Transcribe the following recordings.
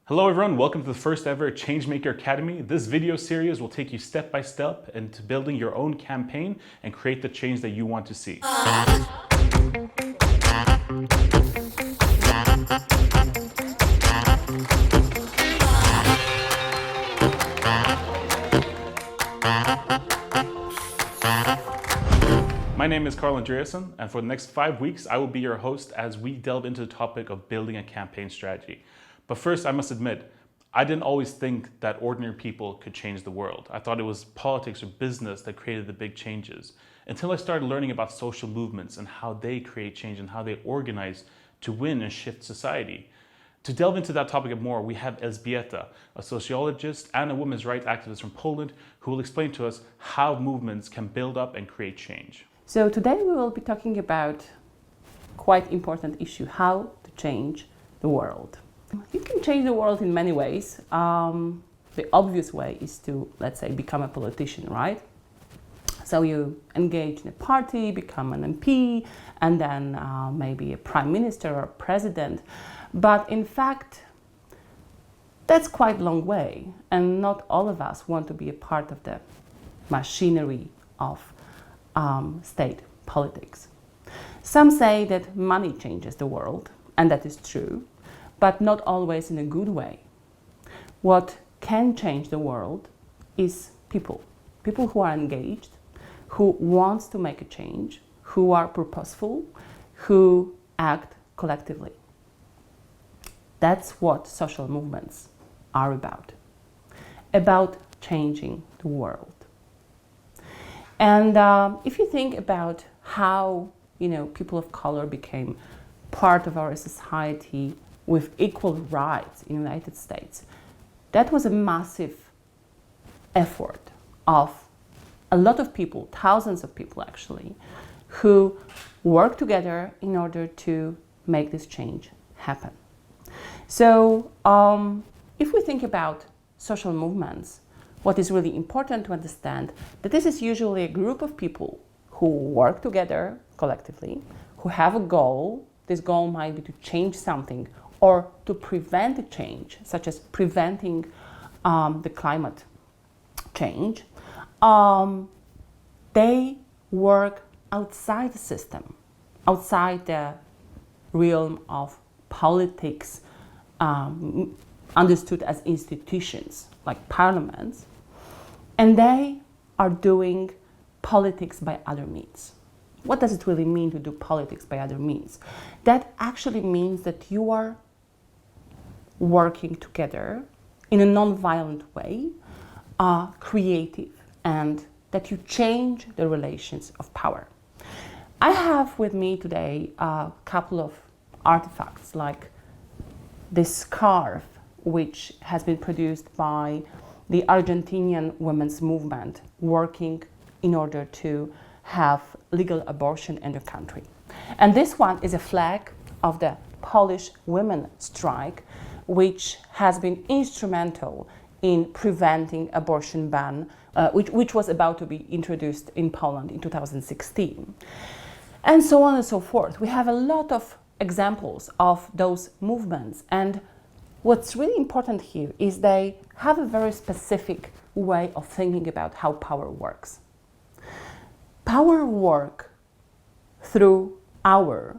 Hello everyone, welcome to the first ever Changemaker Academy. This video series will take you step by step into building your own campaign and create the change that you want to see. My name is Carl Andreasen, and for the next 5 weeks, I will be your host as we delve into the topic of building a campaign strategy. But first, I must admit, I didn't always think that ordinary people could change the world. I thought it was politics or business that created the big changes, until I started learning about social movements and how they create change and how they organize to win and shift society. To delve into that topic more, we have Elżbieta, a sociologist and a women's rights activist from Poland, who will explain to us how movements can build up and create change. So today we will be talking about quite important issue, how to change the world. You can change the world in many ways. The obvious way is to, let's say, become a politician, right? So you engage in a party, become an MP, and then maybe a prime minister or president. But in fact, that's quite a long way, and not all of us want to be a part of the machinery of state politics. Some say that money changes the world, and that is true, but not always in a good way. What can change the world is people who are engaged, who want to make a change, who are purposeful, who act collectively. That's what social movements are about changing the world. And if you think about how people of color became part of our society with equal rights in the United States, that was a massive effort of a lot of people, thousands of people actually, who worked together in order to make this change happen. So if we think about social movements, what is really important to understand that this is usually a group of people who work together collectively, who have a goal. This goal might be to change something or to prevent a change, such as preventing the climate change. They work outside the system, outside the realm of politics, understood as institutions like parliaments, and they are doing politics by other means. What does it really mean to do politics by other means? That actually means that you are working together in a non-violent way, creative, and that you change the relations of power. I have with me today a couple of artifacts, like this scarf, which has been produced by the Argentinian women's movement working in order to have legal abortion in the country. And this one is a flag of the Polish women's strike, which has been instrumental in preventing abortion ban, which was about to be introduced in Poland in 2016. And so on and so forth. We have a lot of examples of those movements, and what's really important here is they have a very specific way of thinking about how power works. Power works through our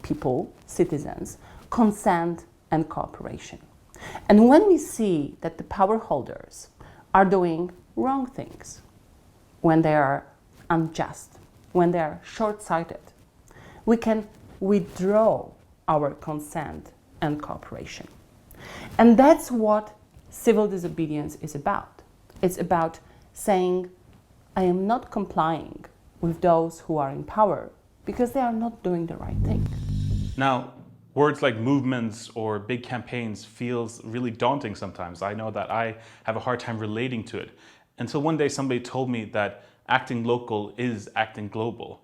people, citizens, consent and cooperation. And when we see that the power holders are doing wrong things, when they are unjust, when they are short-sighted, we can withdraw our consent and cooperation. And that's what civil disobedience is about. It's about saying, I am not complying with those who are in power because they are not doing the right thing. Now, words like movements or big campaigns feels really daunting sometimes. I know that I have a hard time relating to it. Until one day somebody told me that acting local is acting global.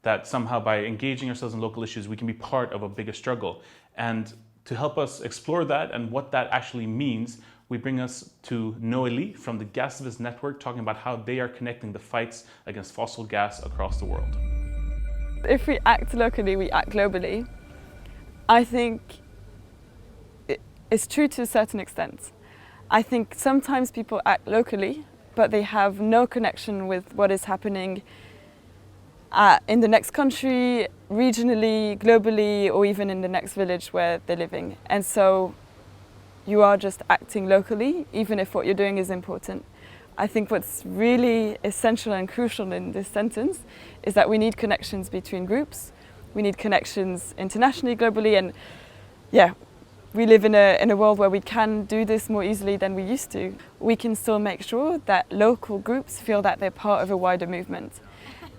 That somehow by engaging ourselves in local issues, we can be part of a bigger struggle. And to help us explore that and what that actually means, we bring us to Noélie from the Gasvis Network, talking about how they are connecting the fights against fossil gas across the world. If we act locally, we act globally. I think is true to a certain extent. I think sometimes people act locally, but they have no connection with what is happening in the next country, regionally, globally, or even in the next village where they're living. And so you are just acting locally, even if what you're doing is important. I think what's really essential and crucial in this sentence is that we need connections between groups. We need connections internationally, globally, and yeah, we live in a world where we can do this more easily than we used to. We can still make sure that local groups feel that they're part of a wider movement.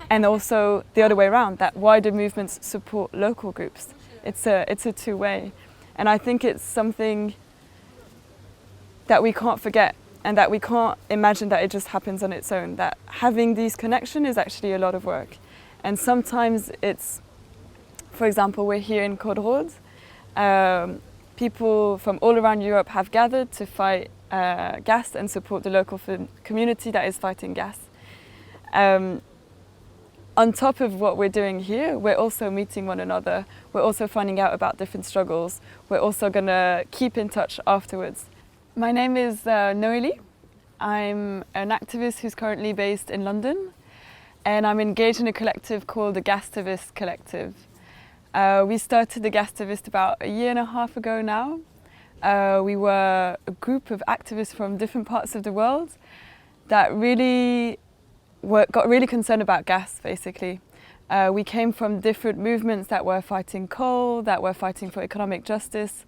And also the other way around, that wider movements support local groups. It's a two-way. And I think it's something that we can't forget, and that we can't imagine that it just happens on its own, that having these connections is actually a lot of work. And sometimes it's, for example, we're here in Code people from all around Europe have gathered to fight gas and support the local community that is fighting gas. On top of what we're doing here, we're also meeting one another. We're also finding out about different struggles. We're also going to keep in touch afterwards. My name is Noélie. I'm an activist who's currently based in London, and I'm engaged in a collective called the Gastivist Collective. We started the Gastivist about a year and a half ago now. We were a group of activists from different parts of the world that really got really concerned about gas, basically. We came from different movements that were fighting coal, that were fighting for economic justice,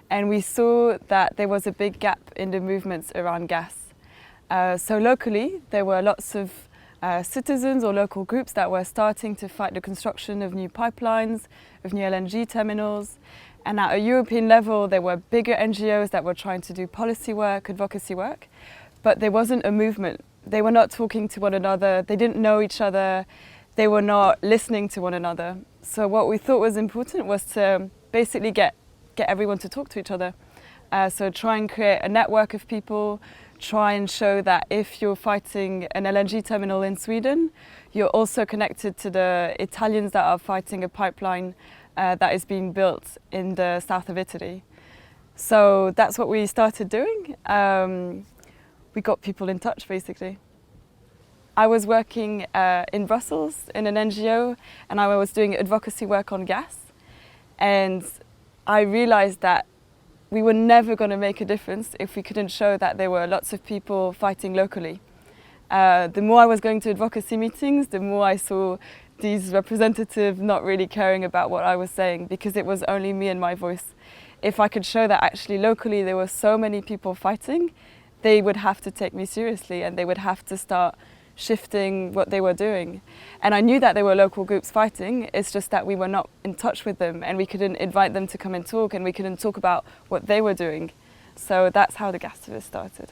and we saw that there was a big gap in the movements around gas. So locally, there were lots of citizens or local groups that were starting to fight the construction of new pipelines, of new LNG terminals. And at a European level, there were bigger NGOs that were trying to do policy work, advocacy work, but there wasn't a movement. They were not talking to one another, they didn't know each other, they were not listening to one another. So what we thought was important was to basically get everyone to talk to each other. So try and create a network of people, try and show that if you're fighting an LNG terminal in Sweden, you're also connected to the Italians that are fighting a pipeline that is being built in the south of Italy. So that's what we started doing. We got people in touch, basically. I was working in Brussels in an NGO, and I was doing advocacy work on gas. And I realized that we were never going to make a difference if we couldn't show that there were lots of people fighting locally. The more I was going to advocacy meetings, the more I saw these representatives not really caring about what I was saying, because it was only me and my voice. If I could show that actually locally there were so many people fighting, they would have to take me seriously, and they would have to start shifting what they were doing. And I knew that there were local groups fighting, it's just that we were not in touch with them, and we couldn't invite them to come and talk, and we couldn't talk about what they were doing. So that's how the Gastivist started.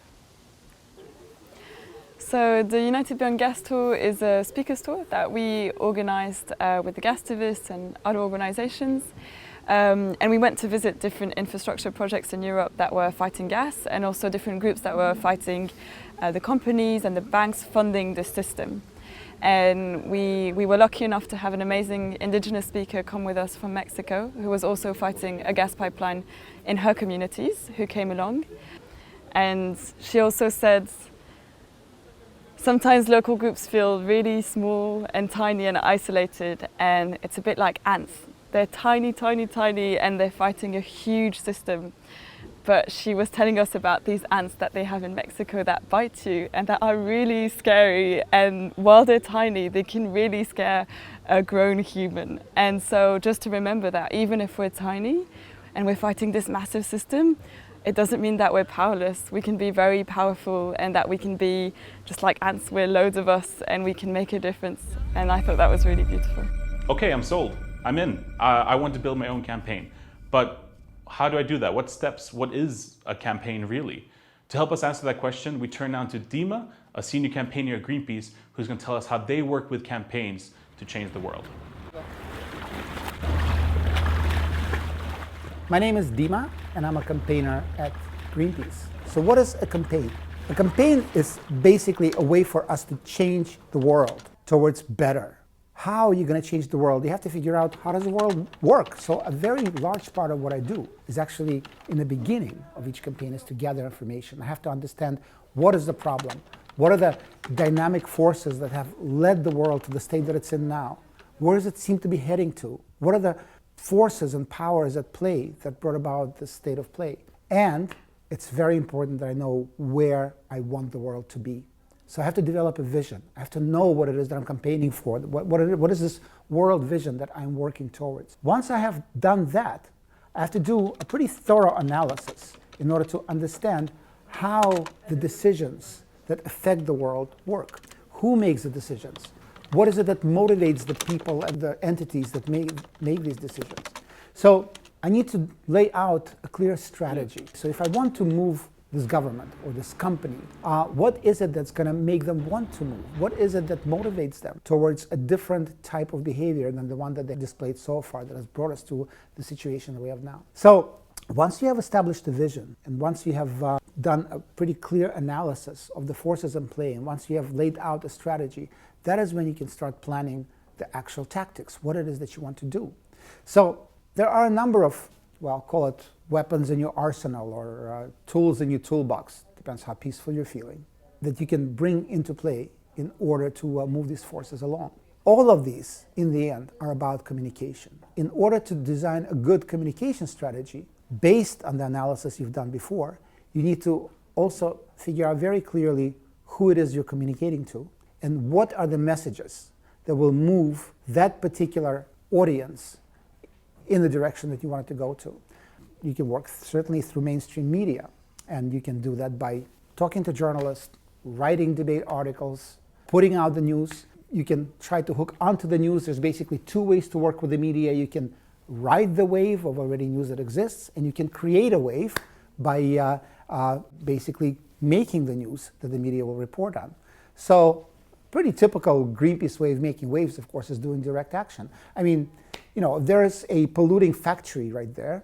So the United Beyond Gas Tour is a speakers tour that we organised with the Gastivists and other organisations. And we went to visit different infrastructure projects in Europe that were fighting gas, and also different groups that were fighting the companies and the banks funding the system. And we were lucky enough to have an amazing indigenous speaker come with us from Mexico, who was also fighting a gas pipeline in her communities, who came along. And she also said, sometimes local groups feel really small and tiny and isolated, and it's a bit like ants. They're tiny, tiny, tiny, and they're fighting a huge system. But she was telling us about these ants that they have in Mexico that bite you and that are really scary. And while they're tiny, they can really scare a grown human. And so just to remember that even if we're tiny and we're fighting this massive system, it doesn't mean that we're powerless. We can be very powerful, and that we can be just like ants. We're loads of us, and we can make a difference. And I thought that was really beautiful. Okay, I'm sold. I'm in. I want to build my own campaign. But how do I do that? What steps? What is a campaign really? To help us answer that question, we turn now to Dima, a senior campaigner at Greenpeace, who's going to tell us how they work with campaigns to change the world. My name is Dima, and I'm a campaigner at Greenpeace. So what is a campaign? A campaign is basically a way for us to change the world towards better. how are you going to change the world? You have to figure out how does the world work. So a very large part of what I do is actually in the beginning of each campaign is to gather information. I have to understand what is the problem, what are the dynamic forces that have led the world to the state that it's in now, where does it seem to be heading to, what are the forces and powers at play that brought about this state of play. And it's very important that I know where I want the world to be. So I have to develop a vision. I have to know what it is that I'm campaigning for. What is this world vision that I'm working towards? Once I have done that, I have to do a pretty thorough analysis in order to understand how the decisions that affect the world work. Who makes the decisions? What is it that motivates the people and the entities that make these decisions? So I need to lay out a clear strategy. So if I want to move this government or this company, what is it that's going to make them want to move? What is it that motivates them towards a different type of behavior than the one that they displayed so far that has brought us to the situation that we have now? So once you have established a vision and once you have done a pretty clear analysis of the forces in play and once you have laid out a strategy, that is when you can start planning the actual tactics, what it is that you want to do. So there are a number of, well, call it weapons in your arsenal or tools in your toolbox, depends how peaceful you're feeling, that you can bring into play in order to move these forces along. All of these, in the end, are about communication. In order to design a good communication strategy, based on the analysis you've done before, you need to also figure out very clearly who it is you're communicating to and what are the messages that will move that particular audience in the direction that you want it to go to. You can work certainly through mainstream media, and you can do that by talking to journalists, writing debate articles, putting out the news. You can try to hook onto the news. There's basically two ways to work with the media. You can ride the wave of already news that exists, and you can create a wave by basically making the news that the media will report on. So pretty typical Greenpeace way of making waves, of course, is doing direct action. I mean, you know, if there's a polluting factory right there,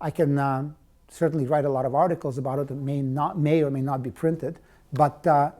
I can certainly write a lot of articles about it that may or may not be printed, but the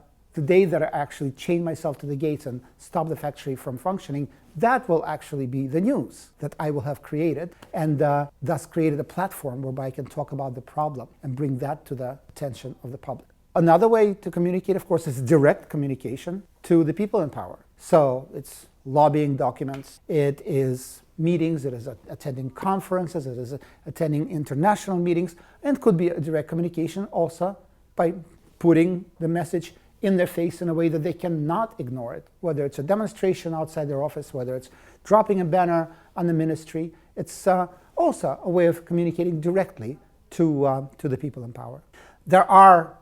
day that I actually chain myself to the gates and stop the factory from functioning, that will actually be the news that I will have created, and thus created a platform whereby I can talk about the problem and bring that to the attention of the public. Another way to communicate, of course, is direct communication to the people in power. So it's lobbying documents, it is meetings, it is attending conferences, it is attending international meetings, and could be a direct communication also by putting the message in their face in a way that they cannot ignore it, whether it's a demonstration outside their office, whether it's dropping a banner on the ministry. It's also a way of communicating directly to the people in power. There are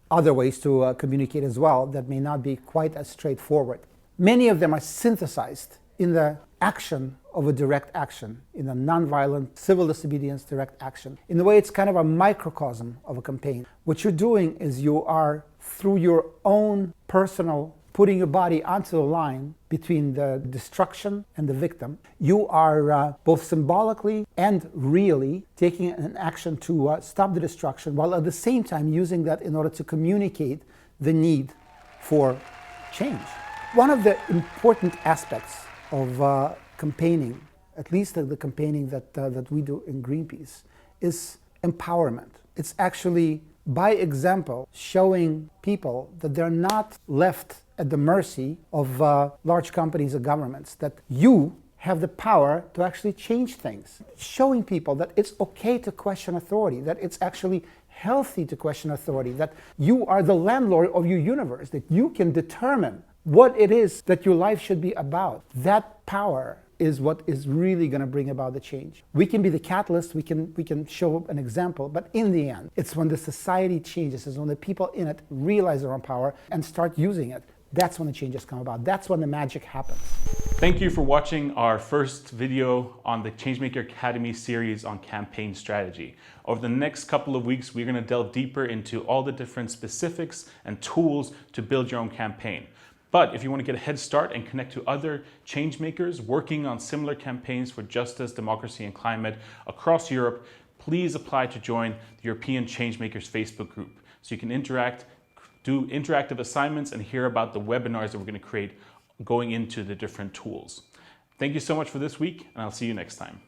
other ways to communicate as well that may not be quite as straightforward. Many of them are synthesized in the action of a direct action, in a nonviolent civil disobedience direct action. In a way, it's kind of a microcosm of a campaign. What you're doing is you are, through your own personal putting your body onto the line between the destruction and the victim, you are both symbolically and really taking an action to stop the destruction, while at the same time using that in order to communicate the need for change. One of the important aspects of campaigning, at least the campaigning that we do in Greenpeace, is empowerment. It's actually, by example, showing people that they're not left at the mercy of large companies or governments, that you have the power to actually change things. Showing people that it's okay to question authority, that it's actually healthy to question authority, that you are the landlord of your universe, that you can determine what it is that your life should be about. That power is what is really going to bring about the change. We can be the catalyst, we can show an example, but in the end, it's when the society changes, it's when the people in it realize their own power and start using it. That's when the changes come about. That's when the magic happens. Thank you for watching our first video on the Changemaker Academy series on campaign strategy. Over the next couple of weeks, we're going to delve deeper into all the different specifics and tools to build your own campaign. But if you want to get a head start and connect to other changemakers working on similar campaigns for justice, democracy, and climate across Europe, please apply to join the European Changemakers Facebook group so you can interact, do interactive assignments, and hear about the webinars that we're going to create going into the different tools. Thank you so much for this week, and I'll see you next time.